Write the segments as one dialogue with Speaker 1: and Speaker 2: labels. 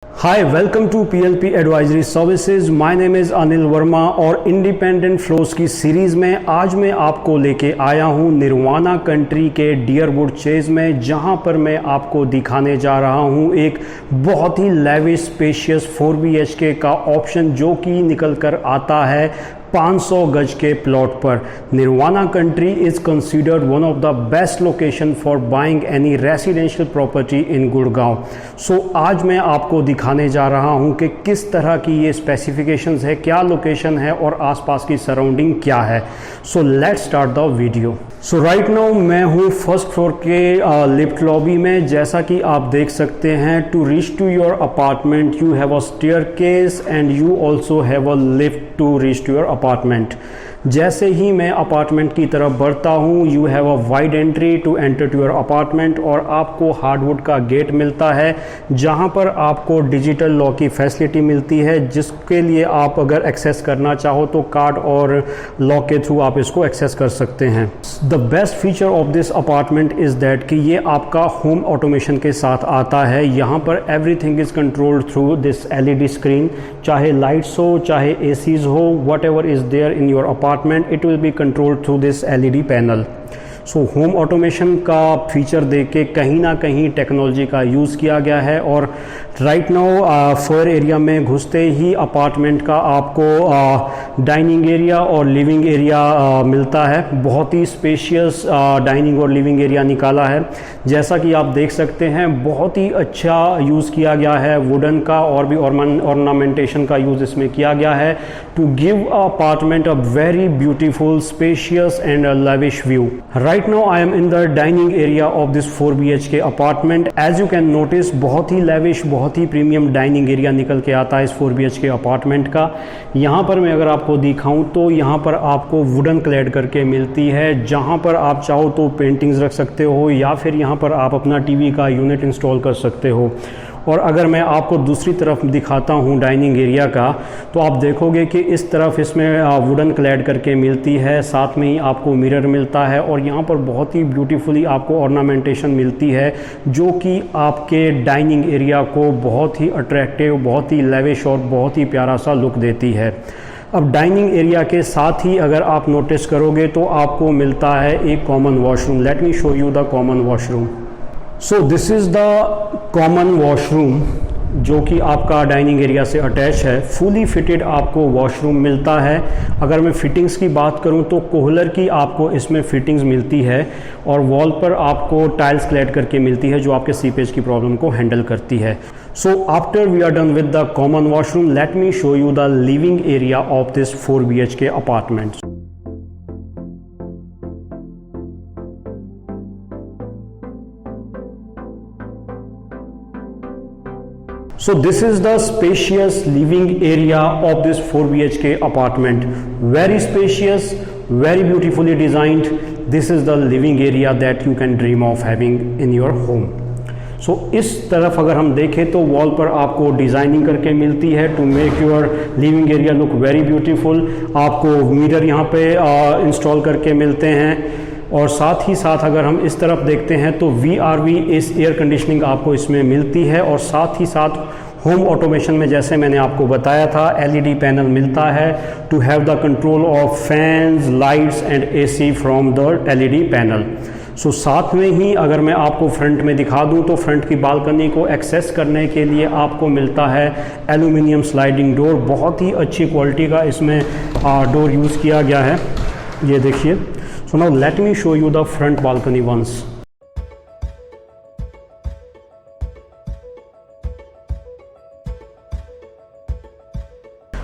Speaker 1: Hi, welcome to PLP Advisory Services. My name is Anil Verma और independent floors की series में आज मैं आपको लेके आया हूँ निर्वाणा कंट्री के डियरवुड चेज में, जहाँ पर मैं आपको दिखाने जा रहा हूँ एक बहुत ही लेविश स्पेशियस 4 BHK का ऑप्शन जो कि निकल कर आता है 500 गज के प्लॉट पर। Nirvana country is considered one of the best location for buying any residential property in Gurgaon. So आज मैं आपको दिखाने जा रहा हूं कि किस तरह की ये स्पेसिफिकेशंस है, क्या लोकेशन है और आसपास की सराउंडिंग क्या है। So let's start the video. So right now मैं हूं फर्स्ट फ्लोर के लिफ्ट लॉबी में। जैसा कि आप देख सकते हैं, to reach to your apartment you have a staircase and you also have a lift to reach to your apartment. जैसे ही मैं अपार्टमेंट की तरफ बढ़ता हूँ, you have a wide entry to enter to your apartment और आपको hardwood का गेट मिलता है जहाँ पर आपको डिजिटल लॉक की फैसिलिटी मिलती है, जिसके लिए आप अगर एक्सेस करना चाहो तो कार्ड और लॉक के थ्रू आप इसको एक्सेस कर सकते हैं। The best feature of this apartment is that कि ये आपका होम ऑटोमेशन के साथ आता है। यहाँ पर everything is controlled through this LED screen. चाहे लाइट्स हो, चाहे ACs हो, whatever is there in your apartment, it will be controlled through this LED panel. So home automation का फीचर देख के कहीं ना कहीं टेक्नोलॉजी का यूज़ किया गया है। और राइट नाउ फोयर एरिया में घुसते ही अपार्टमेंट का आपको डाइनिंग एरिया और लिविंग एरिया मिलता है। बहुत ही स्पेशियस डाइनिंग और लिविंग एरिया निकाला है। जैसा कि आप देख सकते हैं, बहुत ही अच्छा यूज़ किया गया है वुडन का और भी ऑर्नामेंटेशन का यूज़ इसमें किया गया है to give apartment a very beautiful spacious and lavish view. Right now I am in the dining area of this 4 BHK apartment. As you can notice, बहुत ही lavish, बहुत ही प्रीमियम डाइनिंग एरिया निकल के आता है इस 4 BHK अपार्टमेंट का। यहाँ पर मैं अगर आपको दिखाऊं तो यहाँ पर आपको वुडन क्लैड करके मिलती है, जहाँ पर आप चाहो तो पेंटिंग्स रख सकते हो या फिर यहाँ पर आप अपना TV का यूनिट इंस्टॉल कर सकते हो। और अगर मैं आपको दूसरी तरफ दिखाता हूँ डाइनिंग एरिया का, तो आप देखोगे कि इस तरफ इसमें वुडन क्लैड करके मिलती है, साथ में ही आपको मिरर मिलता है और यहाँ पर बहुत ही ब्यूटीफुली आपको ऑर्नामेंटेशन मिलती है जो कि आपके डाइनिंग एरिया को बहुत ही अट्रैक्टिव, बहुत ही लेविश और बहुत ही प्यारा सा लुक देती है। अब डाइनिंग एरिया के साथ ही अगर आप नोटिस करोगे तो आपको मिलता है एक common washroom. Let me show you the common washroom. So this is the common washroom जो कि आपका डाइनिंग एरिया से अटैच है। फुली फिटेड आपको वॉशरूम मिलता है। अगर मैं फिटिंग्स की बात करूं तो कोहलर की आपको इसमें फिटिंग्स मिलती है और वॉल पर आपको टाइल्स क्लैड करके मिलती है जो आपके सीपेज की प्रॉब्लम को हैंडल करती है। So after we are done with the common washroom, let me show you the living area of this 4 BHK apartment. So this is the spacious living area of this 4 BHK apartment. Very spacious, very beautifully designed. This is the living area that you can dream of having in your home. So इस तरफ अगर हम देखें तो wall पर आपको designing करके मिलती है to make your living area look very beautiful. आपको मिरर यहाँ पे इंस्टॉल करके मिलते हैं और साथ ही साथ अगर हम इस तरफ देखते हैं तो VRV इस एयर कंडीशनिंग आपको इसमें मिलती है और साथ ही साथ होम ऑटोमेशन में जैसे मैंने आपको बताया था LED पैनल मिलता है to have the control of fans, lights and AC from the LED panel. So साथ में ही अगर मैं आपको फ्रंट में दिखा दूं तो फ्रंट की बालकनी को एक्सेस करने के लिए आपको मिलता है एल्यूमिनियम स्लाइडिंग डोर। बहुत ही अच्छी क्वालिटी का इसमें डोर यूज़ किया गया है, ये देखिए। So now let me show you the front balcony once.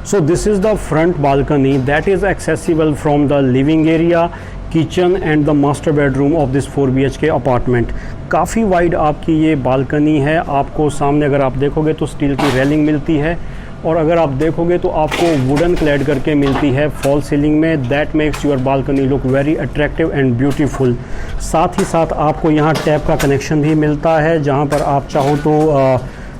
Speaker 1: So this is the front balcony that is accessible from the living area, kitchen and the master bedroom of this 4 BHK apartment. काफ़ी wide आपकी ये balcony है। आपको सामने अगर आप देखोगे तो स्टील की रेलिंग मिलती है और अगर आप देखोगे तो आपको वुडन क्लैड करके मिलती है फॉल सीलिंग में। That makes your balcony look very attractive and beautiful. साथ ही साथ आपको यहाँ टैप का कनेक्शन भी मिलता है, जहाँ पर आप चाहो तो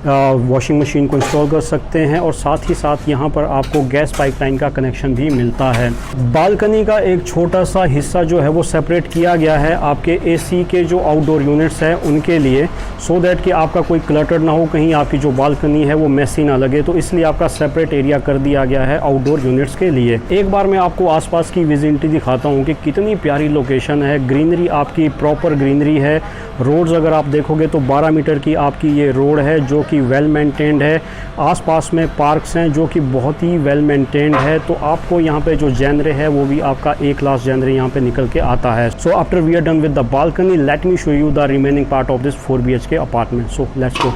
Speaker 1: वॉशिंग मशीन को इंस्टॉल कर सकते हैं और साथ ही साथ यहाँ पर आपको गैस पाइपलाइन का कनेक्शन भी मिलता है। बालकनी का एक छोटा सा हिस्सा जो है वो सेपरेट किया गया है आपके एसी के जो आउटडोर यूनिट्स हैं उनके लिए, सो दैट कि आपका कोई क्लटर ना हो, कहीं आपकी जो बालकनी है वो मेसी ना लगे, तो इसलिए आपका सेपरेट एरिया कर दिया गया है आउटडोर यूनिट्स के लिए। एक बार मैं आपको आसपास की विजिबिलिटी दिखाता हूँ कि कितनी प्यारी लोकेशन है। ग्रीनरी आपकी प्रॉपर ग्रीनरी है। रोड्स अगर आप देखोगे तो 12 मीटर की आपकी ये रोड है जो कि वेल मेंटेन्ड है। आसपास में पार्क्स हैं जो कि बहुत ही वेल मेंटेन्ड है। तो आपको यहाँ पे जो जेनरे है वो भी आपका ए क्लास जेनरे यहाँ पे निकल के आता है। So after we are done with the balcony, let me show you the remaining part of this 4 BHK apartment. So let's go.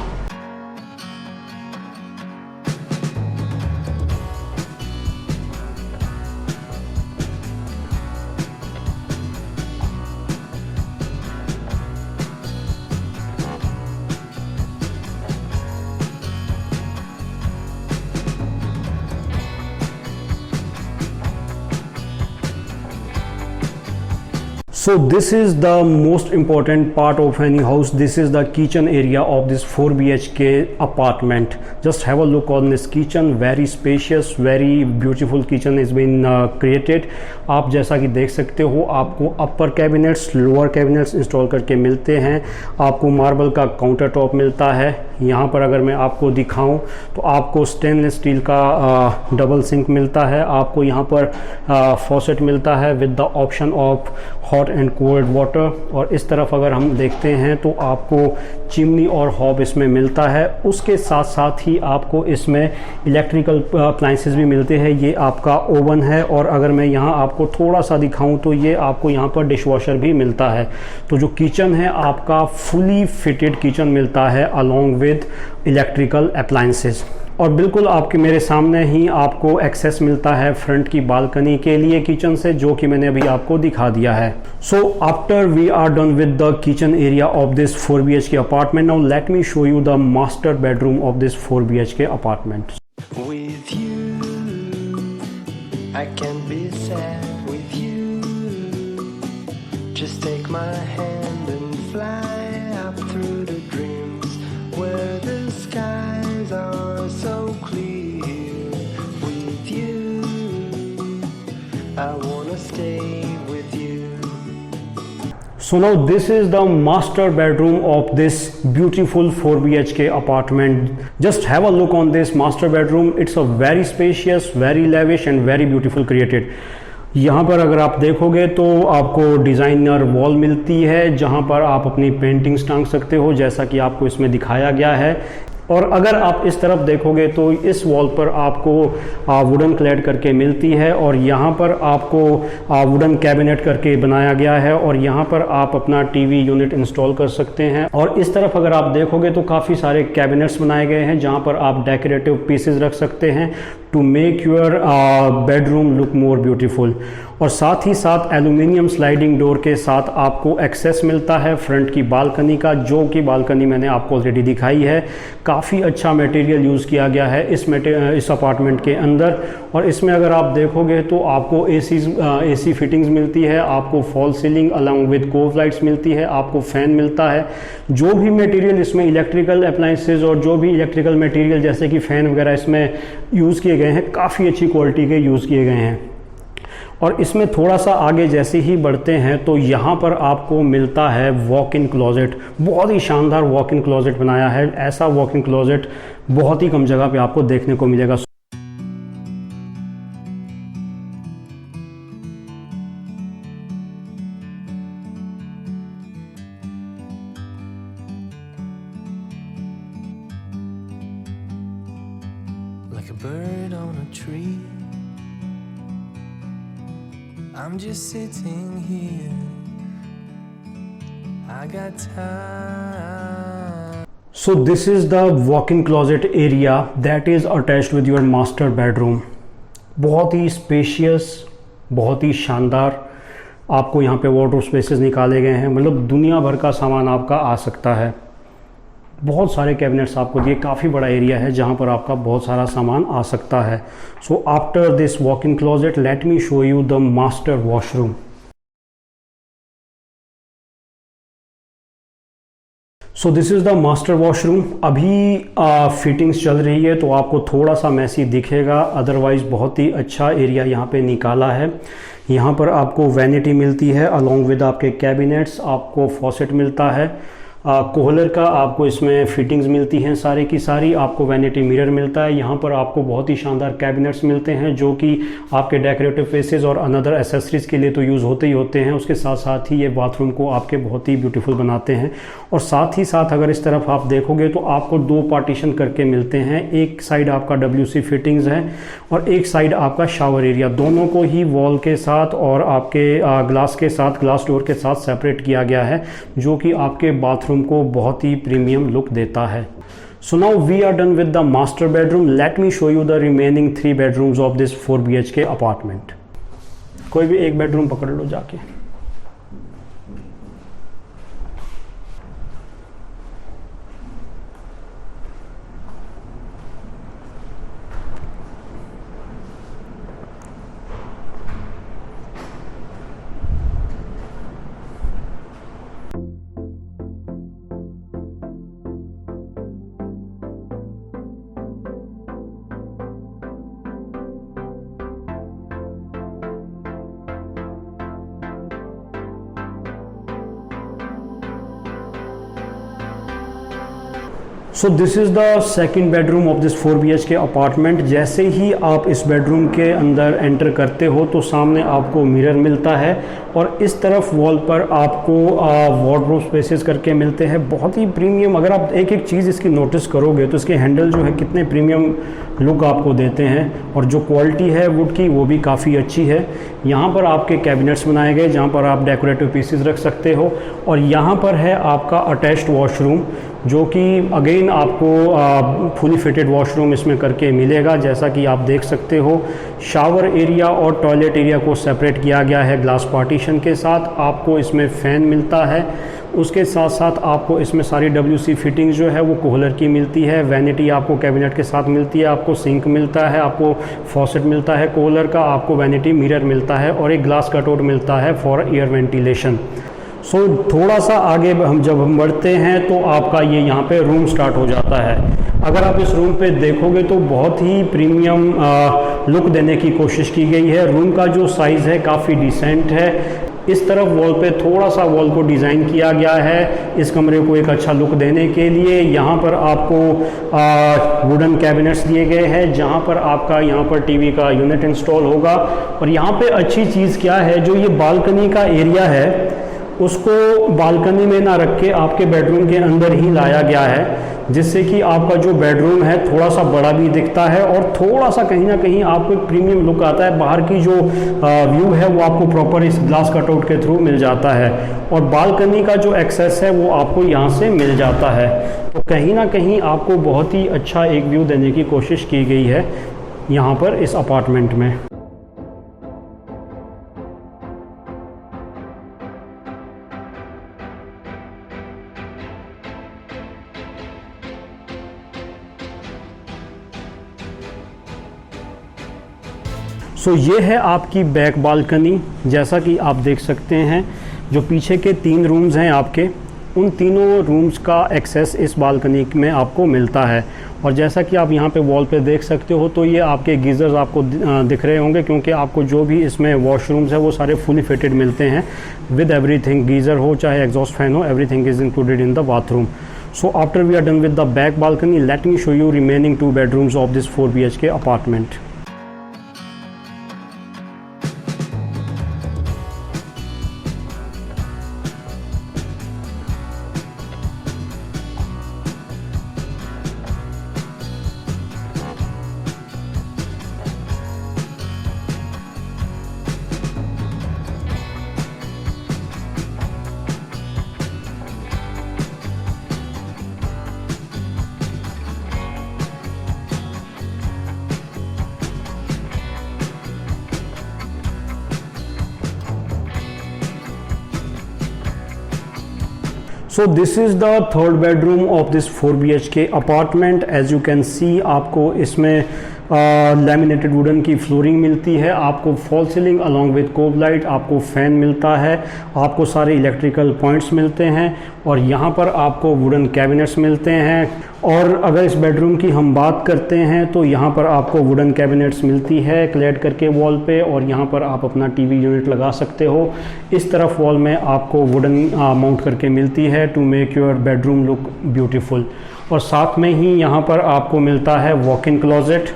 Speaker 1: So this is the most important part of any house. This is the kitchen area of this 4 BHK apartment. Just have a look on this kitchen. Very spacious, very beautiful kitchen has been created. आप जैसा कि देख सकते हो आपको अपर cabinets, lower cabinets install करके मिलते हैं। आपको मार्बल का काउंटर टॉप मिलता है। यहाँ पर अगर मैं आपको दिखाऊं तो आपको स्टेनलेस स्टील का डबल सिंक मिलता है। आपको यहाँ पर फॉसेट मिलता है with the option of hot and cold water. और इस तरफ अगर हम देखते हैं तो आपको चिमनी और हॉब इसमें मिलता है। उसके साथ साथ ही आपको इसमें इलेक्ट्रिकल अप्लायंसेस भी मिलते हैं। ये आपका ओवन है और अगर मैं यहाँ आपको थोड़ा सा दिखाऊं तो ये आपको यहाँ पर डिश वॉशर भी मिलता है। तो जो किचन है आपका फुली फिटेड किचन मिलता है अलोंग विद इलेक्ट्रिकल अप्लायंसेस। और बिल्कुल आपके मेरे सामने ही आपको एक्सेस मिलता है फ्रंट की बालकनी के लिए किचन से, जो कि मैंने अभी आपको दिखा दिया है। So after we are done with the kitchen area of this 4 BHK apartment, now let me show you the master bedroom of this 4 BHK apartment.
Speaker 2: With you, I can be sad with you. Just take my hand and fly up through the dreams where the skies are so clear. With you, I wanna stay with you.
Speaker 1: So now this is the master bedroom of this beautiful 4 BHK apartment. Just have a look on this master bedroom. It's a very spacious, very lavish and very beautiful created. यहाँ पर अगर आप देखोगे तो आपको designer wall मिलती है जहाँ पर आप अपनी पेंटिंग्स टांग सकते हो, जैसा कि आपको इसमें दिखाया गया है। और अगर आप इस तरफ देखोगे तो इस वॉल पर आपको वुडन क्लैड करके मिलती है और यहाँ पर आपको वुडन कैबिनेट करके बनाया गया है और यहाँ पर आप अपना टीवी यूनिट इंस्टॉल कर सकते हैं। और इस तरफ अगर आप देखोगे तो काफ़ी सारे कैबिनेट्स बनाए गए हैं जहाँ पर आप डेकोरेटिव पीसेस रख सकते हैं to make your bedroom look more beautiful. और साथ ही साथ एल्यूमिनियम स्लाइडिंग डोर के साथ आपको एक्सेस मिलता है फ्रंट की बालकनी का, जो कि बालकनी मैंने आपको ऑलरेडी दिखाई है। काफ़ी अच्छा मटेरियल यूज़ किया गया है इस अपार्टमेंट के अंदर। और इसमें अगर आप देखोगे तो आपको एसी फिटिंग्स मिलती है, आपको fall ceiling along with cove lights मिलती है, आपको फ़ैन मिलता है। जो भी मटेरियल इसमें इलेक्ट्रिकल अप्लायंसेज और जो भी इलेक्ट्रिकल मटेरियल जैसे कि फ़ैन वगैरह इसमें यूज़ किए गए हैं, काफ़ी अच्छी क्वालिटी के यूज़ किए गए हैं। और इसमें थोड़ा सा आगे जैसे ही बढ़ते हैं तो यहाँ पर आपको मिलता है वॉक इन क्लोजेट। बहुत ही शानदार वॉक इन क्लोजेट बनाया है। ऐसा वॉक इन क्लोजेट बहुत ही कम जगह पे आपको देखने को मिलेगा।
Speaker 2: Like a bird on a tree, I'm just sitting here. I got time.
Speaker 1: So this is the walk-in closet area that is attached with your master bedroom. बहुत ही स्पेशियस, बहुत ही शानदार। आपको यहाँ पे वार्डरोब स्पेसेस निकाले गए हैं, मतलब दुनिया भर का सामान आपका आ सकता है। बहुत सारे कैबिनेट्स आपको दिए, काफ़ी बड़ा एरिया है जहाँ पर आपका बहुत सारा सामान आ सकता है। So after this walk in closet late me show you the master washroom. So this is the master washroom. अभी फिटिंग्स चल रही है तो आपको थोड़ा सा मैसी दिखेगा, अदरवाइज़ बहुत ही अच्छा एरिया यहाँ पे निकाला है। यहाँ पर आपको वैनिटी मिलती है अलॉन्ग विद आपके कैबिनेट्स, आपको फॉसेट मिलता है, कोहलर का आपको इसमें फिटिंग्स मिलती हैं सारी की सारी, आपको वैनिटी मिरर मिलता है। यहाँ पर आपको बहुत ही शानदार कैबिनेट्स मिलते हैं जो कि आपके डेकोरेटिव पीसेस और अनदर एसेसरीज के लिए तो यूज़ होते ही होते हैं, उसके साथ साथ ही ये बाथरूम को आपके बहुत ही ब्यूटीफुल बनाते हैं। और साथ ही साथ अगर इस तरफ आप देखोगे तो आपको दो पार्टीशन करके मिलते हैं, एक साइड आपका WC फिटिंग्स है और एक साइड आपका शावर एरिया। दोनों को ही वॉल के साथ और आपके ग्लास के साथ, ग्लास डोर के साथ सेपरेट किया गया है, जो कि आपके बाथरूम को बहुत ही प्रीमियम लुक देता है। So now we are done with the master bedroom. Let me show you the remaining 3 bedrooms of this 4 BHK apartment. कोई भी एक बेडरूम पकड़ लो जाके। सो this is the second bedroom of this 4 BHK apartment. जैसे ही आप इस बेडरूम के अंदर एंटर करते हो तो सामने आपको मिरर मिलता है और इस तरफ वॉल पर आपको वार्डरोब स्पेसेस करके मिलते हैं, बहुत ही प्रीमियम। अगर आप एक एक चीज़ इसकी नोटिस करोगे तो इसके हैंडल जो है कितने प्रीमियम लुक आपको देते हैं और जो क्वालिटी है वुड की वो भी काफ़ी अच्छी है। यहाँ पर आपके कैबिनेट्स बनाए गए जहाँ पर आप डेकोरेटिव पीसेस रख सकते हो और यहाँ पर है आपका अटैच्ड वॉशरूम जो कि अगेन आपको फुली फिटेड वॉशरूम इसमें करके मिलेगा। जैसा कि आप देख सकते हो शावर एरिया और टॉयलेट एरिया को सेपरेट किया गया है ग्लास पार्टीशन के साथ। आपको इसमें फ़ैन मिलता है, उसके साथ साथ आपको इसमें सारी WC फिटिंग जो है वो कोहलर की मिलती है। वैनिटी आपको कैबिनेट के साथ मिलती है, आपको सिंक मिलता है, आपको फॉसेट मिलता है कोहलर का, आपको वैनिटी मिरर मिलता है और एक ग्लास कटआउट मिलता है फॉर एयर वेंटिलेशन। सो थोड़ा सा आगे जब हम बढ़ते हैं तो आपका ये यहाँ पे रूम स्टार्ट हो जाता है। अगर आप इस रूम पे देखोगे तो बहुत ही प्रीमियम लुक देने की कोशिश की गई है। रूम का जो साइज़ है काफ़ी डिसेंट है। इस तरफ वॉल पे थोड़ा सा वॉल को डिज़ाइन किया गया है इस कमरे को एक अच्छा लुक देने के लिए। यहाँ पर आपको वुडन कैबिनेट्स दिए गए हैं जहाँ पर आपका यहाँ पर टीवी का यूनिट इंस्टॉल होगा। और यहाँ पे अच्छी चीज़ क्या है, जो ये बालकनी का एरिया है उसको बालकनी में ना रख के आपके बेडरूम के अंदर ही लाया गया है, जिससे कि आपका जो बेडरूम है थोड़ा सा बड़ा भी दिखता है और थोड़ा सा कहीं ना कहीं आपको एक प्रीमियम लुक आता है। बाहर की जो व्यू है वो आपको प्रॉपर इस ग्लास कटआउट के थ्रू मिल जाता है और बालकनी का जो एक्सेस है वो आपको यहाँ से मिल जाता है। तो कहीं ना कहीं आपको बहुत ही अच्छा एक व्यू देने की कोशिश की गई है यहाँ पर इस अपार्टमेंट में। सो ये है आपकी बैक बालकनी। जैसा कि आप देख सकते हैं जो पीछे के 3 रूम्स हैं आपके, उन तीनों रूम्स का एक्सेस इस बालकनी में आपको मिलता है। और जैसा कि आप यहाँ पे वॉल पे देख सकते हो तो ये आपके गीज़र्स आपको दिख रहे होंगे, क्योंकि आपको जो भी इसमें वॉशरूम्स है वो सारे फुली फिटेड मिलते हैं विद एवरीथिंग। गीज़र हो चाहे एग्जॉस्ट फैन हो, everything is included in the bathroom. So after we are done with the back balcony, let me show you remaining 2 bedrooms of this 4 BHK apartment. So this is the 3rd bedroom of this 4 BHK apartment. As you can see आपको इसमें laminated wooden की flooring मिलती है, आपको fall ceiling along with cove light, आपको fan मिलता है, आपको सारे इलेक्ट्रिकल पॉइंट्स मिलते हैं और यहाँ पर आपको वुडन कैबिनेट्स मिलते हैं। और अगर इस बेडरूम की हम बात करते हैं तो यहाँ पर आपको वुडन कैबिनेट्स मिलती है क्लैड करके वॉल पे, और यहाँ पर आप अपना टीवी यूनिट लगा सकते हो। इस तरफ वॉल में आपको वुडन माउंट करके मिलती है to make your bedroom look beautiful. और साथ में ही यहाँ पर आपको मिलता है वॉक इन क्लोजेट।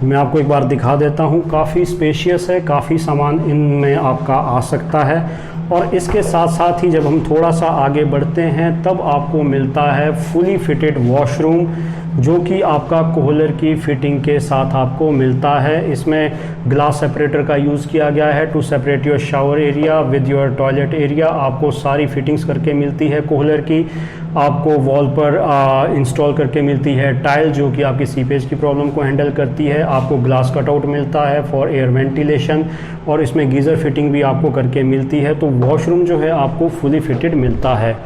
Speaker 1: मैं आपको एक बार दिखा देता हूँ, काफ़ी स्पेशियस है, काफ़ी सामान इनमें आपका आ सकता है। और इसके साथ साथ ही जब हम थोड़ा सा आगे बढ़ते हैं तब आपको मिलता है फुली फिटेड वॉशरूम, जो कि आपका कोहलर की फिटिंग के साथ आपको मिलता है। इसमें ग्लास सेपरेटर का यूज़ किया गया है to separate your shower area with your toilet area. आपको सारी फिटिंग्स करके मिलती है कोहलर की। आपको वॉल पर इंस्टॉल करके मिलती है टाइल, जो कि आपकी सीपेज की प्रॉब्लम को हैंडल करती है। आपको ग्लास कटआउट मिलता है फॉर एयर वेंटिलेशन, और इसमें गीज़र फिटिंग भी आपको करके मिलती है। तो वॉशरूम जो है आपको फुली फिटेड मिलता है।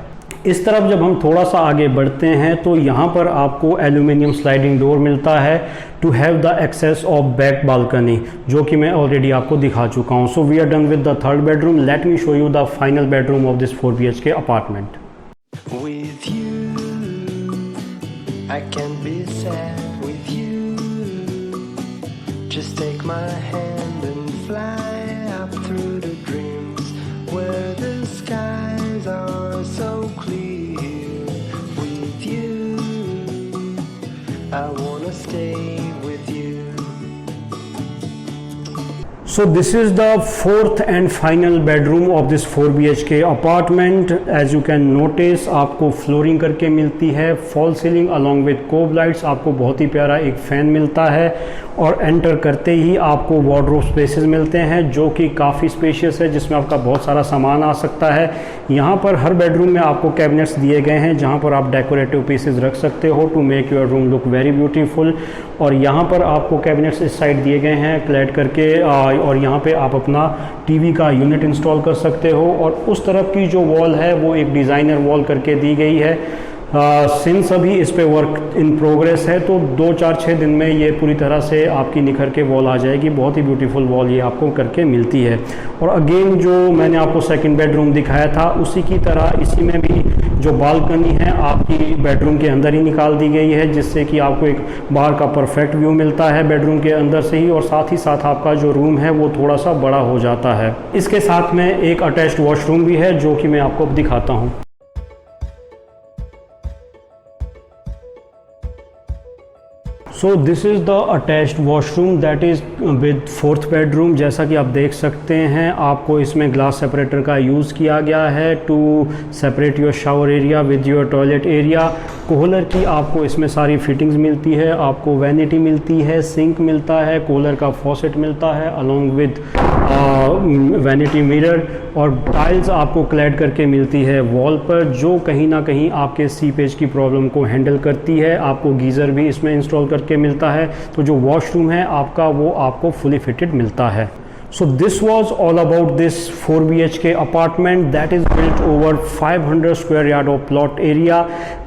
Speaker 1: इस तरफ जब हम थोड़ा सा आगे बढ़ते हैं तो यहाँ पर आपको एल्यूमिनियम स्लाइडिंग डोर मिलता है to have the access of back balcony, जो कि मैं ऑलरेडी आपको दिखा चुका हूँ। So we are done with the third bedroom. Let me show you the final bedroom of this 4 BHK apartment.
Speaker 2: With you, I can be sad with you. Just take my hand and fly up through the dreams where the skies are so clear. With you, I wanna stay with you.
Speaker 1: So this is the fourth and final bedroom of this 4 BHK apartment. As you can notice, आपको flooring करके मिलती है, fall ceiling along with cove lights, आपको बहुत ही प्यारा एक fan मिलता है, और एंटर करते ही आपको वार्डरोब स्पेसेस मिलते हैं जो कि काफ़ी स्पेशियस है, जिसमें आपका बहुत सारा सामान आ सकता है। यहाँ पर हर बेडरूम में आपको कैबिनेट्स दिए गए हैं जहाँ पर आप डेकोरेटिव पीसेस रख सकते हो to make your room look very beautiful. और यहाँ पर आपको कैबिनेट्स इस साइड दिए गए हैं क्लैड करके, और यहाँ पे आप अपना टीवी का यूनिट इंस्टॉल कर सकते हो। और उस तरफ की जो वॉल है वो एक डिज़ाइनर वॉल करके दी गई है। सिंस अभी इस पे वर्क इन प्रोग्रेस है, तो 2-4-6 दिन में ये पूरी तरह से आपकी निखर के वॉल आ जाएगी। बहुत ही ब्यूटीफुल वॉल ये आपको करके मिलती है। और अगेन जो मैंने आपको सेकंड बेडरूम दिखाया था उसी की तरह इसी में भी जो बालकनी है आपकी बेडरूम के अंदर ही निकाल दी गई है, जिससे कि आपको एक बाहर का परफेक्ट व्यू मिलता है बेडरूम के अंदर से ही, और साथ ही साथ आपका जो रूम है वो थोड़ा सा बड़ा हो जाता है। इसके साथ में एक अटैच्ड वॉशरूम भी है जो कि मैं आपको अब दिखाता हूँ। सो this is the attached washroom that is with 4th bedroom. जैसा कि आप देख सकते हैं आपको इसमें ग्लास सेपरेटर का यूज़ किया गया है to separate your shower area with your toilet area. Kohler की आपको इसमें सारी फिटिंग्स मिलती है, आपको वैनिटी मिलती है, सिंक मिलता है, कोहलर का फॉसेट मिलता है अलॉन्ग विद वैनिटी मिरर, और टाइल्स आपको क्लैड करके मिलती है वॉल पर, जो कहीं ना कहीं आपके सीपेज की प्रॉब्लम को हैंडल करती है। आपको गीज़र भी इसमें इंस्टॉल करके मिलता है, तो जो वॉशरूम है आपका वो आपको फुली फिटेड मिलता है। So this was all about this 4 BHK apartment that is built over 500 square yard of plot area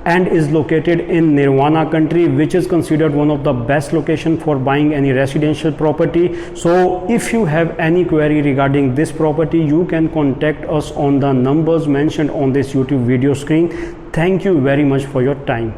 Speaker 1: and is located in Nirvana country, which is considered one of the best location for buying any residential property. So if you have any query regarding this property, you can contact us on the numbers mentioned on this YouTube video screen. Thank you very much for your time.